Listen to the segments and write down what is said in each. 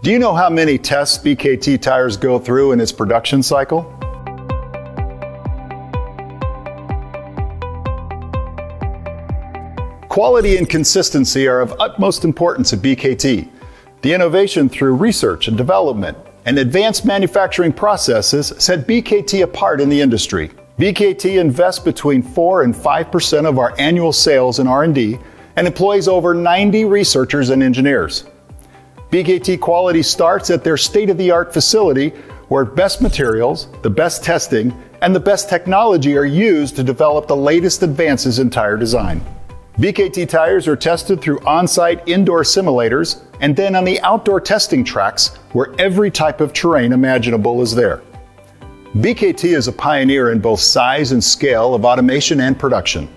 Do you know how many tests BKT tires go through in its production cycle? Quality and consistency are of utmost importance at BKT. The innovation through research and development and advanced manufacturing processes set BKT apart in the industry. BKT invests between 4 and 5% of our annual sales in R&D and employs over 90 researchers and engineers. BKT quality starts at their state-of-the-art facility where best materials, the best testing, and the best technology are used to develop the latest advances in tire design. BKT tires are tested through on-site indoor simulators and then on the outdoor testing tracks where every type of terrain imaginable is there. BKT is a pioneer in both size and scale of automation and production.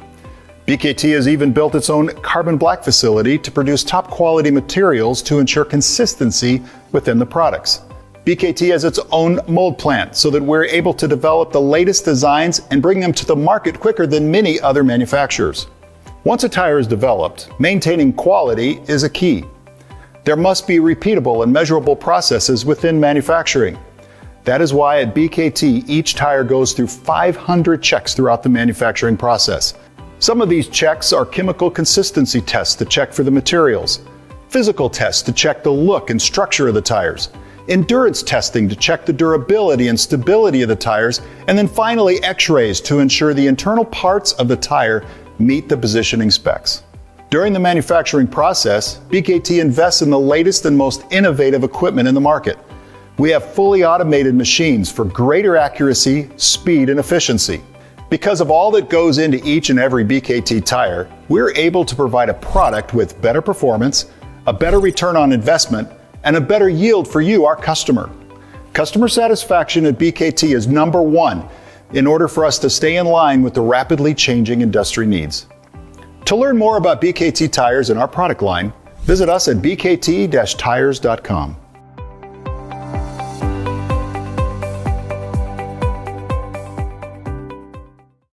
BKT has even built its own carbon black facility to produce top quality materials to ensure consistency within the products. BKT has its own mold plant so that we're able to develop the latest designs and bring them to the market quicker than many other manufacturers. Once a tire is developed, maintaining quality is a key. There must be repeatable and measurable processes within manufacturing. That is why at BKT, each tire goes through 500 checks throughout the manufacturing process. Some of these checks are chemical consistency tests to check for the materials, physical tests to check the look and structure of the tires, endurance testing to check the durability and stability of the tires, and then finally X-rays to ensure the internal parts of the tire meet the positioning specs. During the manufacturing process, BKT invests in the latest and most innovative equipment in the market. We have fully automated machines for greater accuracy, speed, and efficiency. Because of all that goes into each and every BKT tire, we're able to provide a product with better performance, a better return on investment, and a better yield for you, our customer. Customer satisfaction at BKT is number one in order for us to stay in line with the rapidly changing industry needs. To learn more about BKT tires and our product line, visit us at bkt-tires.com.